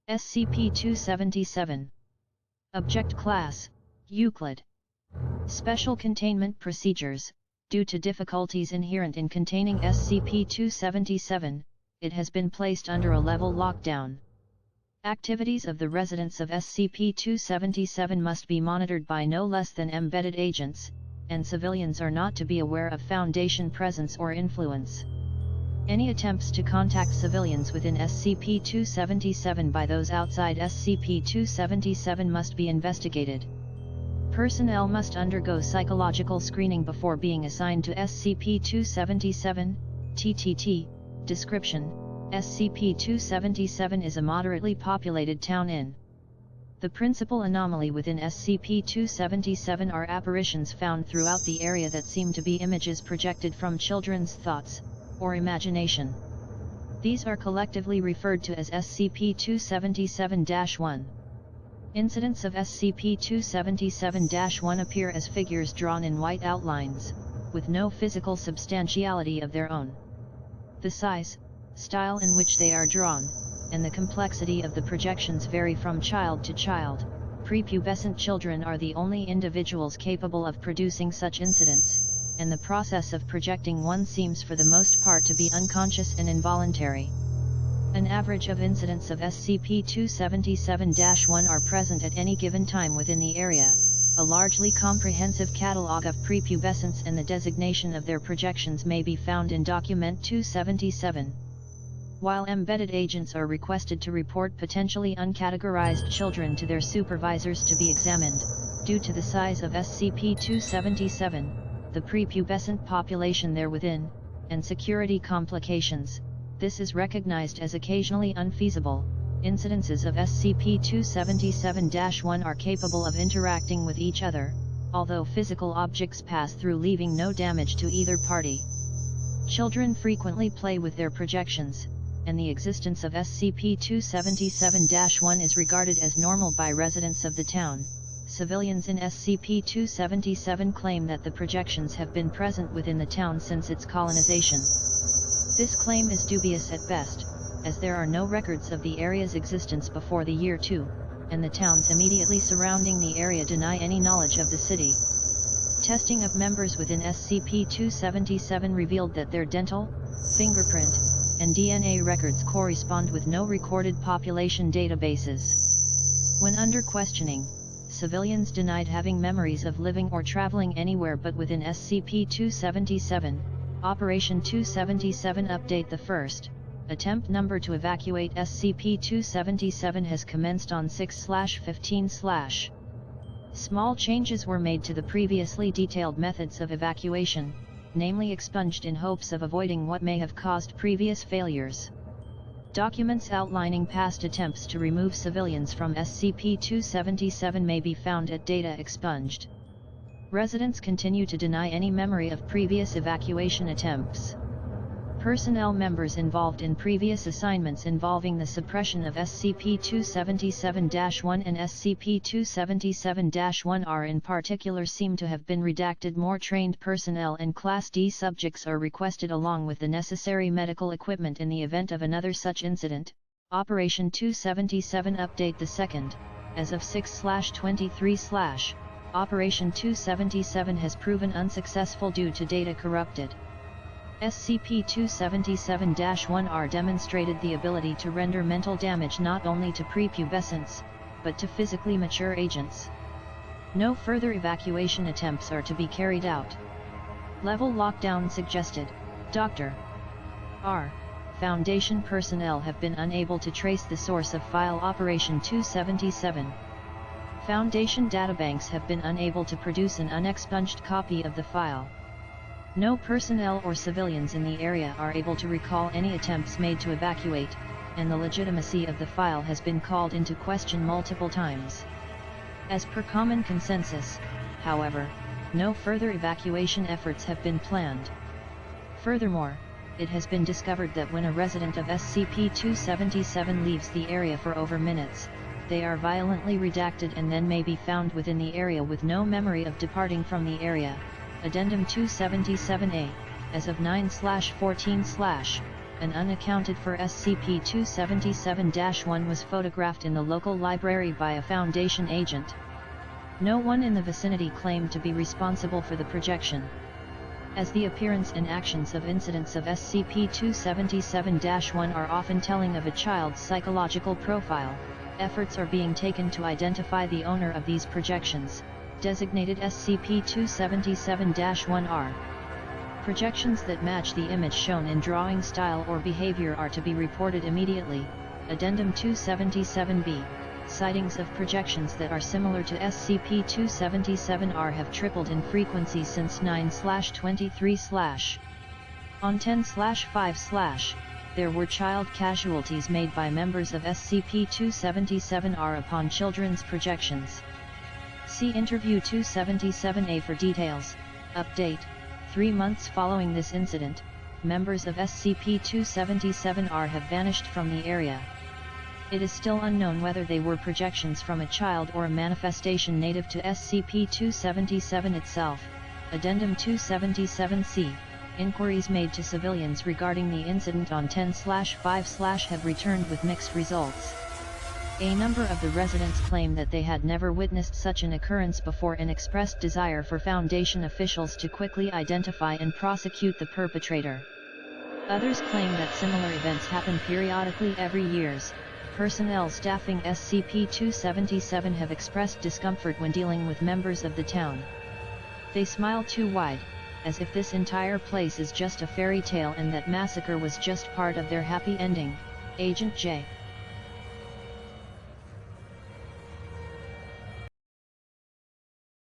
SCP-277. Object Class: Euclid. Special Containment Procedures: due to difficulties inherent in containing SCP-277, it has been placed under a level lockdown. Activities of the residents of SCP-277 must be monitored by no less than embedded agents, and civilians are not to be aware of Foundation presence or influence. Any attempts to contact civilians within SCP-277 by those outside SCP-277 must be investigated. Personnel must undergo psychological screening before being assigned to SCP-277, TTT. Description: SCP-277 is a moderately populated town in. The principal anomaly within SCP-277 are apparitions found throughout the area that seem to be images projected from children's thoughts, or imagination. These are collectively referred to as SCP-277-1. Incidents of SCP-277-1 appear as figures drawn in white outlines, with no physical substantiality of their own. The size, style in which they are drawn, and the complexity of the projections vary from child to child. Prepubescent children are the only individuals capable of producing such incidents, and the process of projecting one seems for the most part to be unconscious and involuntary. An average of incidents of SCP-277-1 are present at any given time within the area. A largely comprehensive catalogue of prepubescents and the designation of their projections may be found in Document 277. While embedded agents are requested to report potentially uncategorized children to their supervisors to be examined, due to the size of SCP-277, the prepubescent population therewithin, and security complications, this is recognized as occasionally unfeasible. Incidences of SCP-277-1 are capable of interacting with each other, although physical objects pass through leaving no damage to either party. Children frequently play with their projections, and the existence of SCP-277-1 is regarded as normal by residents of the town. Civilians in SCP-277 claim that the projections have been present within the town since its colonization. This claim is dubious at best, as there are no records of the area's existence before the year 2, and the towns immediately surrounding the area deny any knowledge of the city. Testing of members within SCP-277 revealed that their dental, fingerprint, and DNA records correspond with no recorded population databases. When under questioning, civilians denied having memories of living or traveling anywhere but within SCP-277. Operation 277 Update: the first attempt number to evacuate SCP-277 has commenced on 6/15/. Small changes were made to the previously detailed methods of evacuation, namely expunged in hopes of avoiding what may have caused previous failures. Documents outlining past attempts to remove civilians from SCP-277 may be found at Data Expunged. Residents continue to deny any memory of previous evacuation attempts. Personnel members involved in previous assignments involving the suppression of SCP-277-1 and SCP-277-1R in particular seem to have been redacted. More trained personnel and Class D subjects are requested along with the necessary medical equipment in the event of another such incident. Operation 277 Update: the second, as of 6/23/. Operation 277 has proven unsuccessful due to data corrupted. SCP-277-1R demonstrated the ability to render mental damage not only to prepubescents, but to physically mature agents. No further evacuation attempts are to be carried out. Level lockdown suggested. Dr. R. Foundation personnel have been unable to trace the source of file Operation 277. Foundation databanks have been unable to produce an unexpunged copy of the file. No personnel or civilians in the area are able to recall any attempts made to evacuate, and the legitimacy of the file has been called into question multiple times. As per common consensus, however, no further evacuation efforts have been planned. Furthermore, it has been discovered that when a resident of SCP-277 leaves the area for over minutes, they are violently redacted and then may be found within the area with no memory of departing from the area. Addendum 277-A, as of 9/14/. an unaccounted-for SCP-277-1 was photographed in the local library by a Foundation agent. No one in the vicinity claimed to be responsible for the projection. As the appearance and actions of incidents of SCP-277-1 are often telling of a child's psychological profile, efforts are being taken to identify the owner of these projections, designated SCP-277-1-R. Projections that match the image shown in drawing style or behavior are to be reported immediately. Addendum 277-B. Sightings of projections that are similar to SCP-277-R have tripled in frequency since 9/23/. On 10/5/, there were child casualties made by members of SCP-277-R upon children's projections. See Interview 277-A for details. Update: 3 months following this incident, members of SCP-277-R have vanished from the area. It is still unknown whether they were projections from a child or a manifestation native to SCP-277 itself. Addendum 277-C. Inquiries made to civilians regarding the incident on 10/5/ have returned with mixed results. A number of the residents claim that they had never witnessed such an occurrence before and expressed desire for Foundation officials to quickly identify and prosecute the perpetrator. Others claim that similar events happen periodically every years. Personnel staffing SCP-277 have expressed discomfort when dealing with members of the town. They smile too wide, as if this entire place is just a fairy tale and that massacre was just part of their happy ending. Agent J.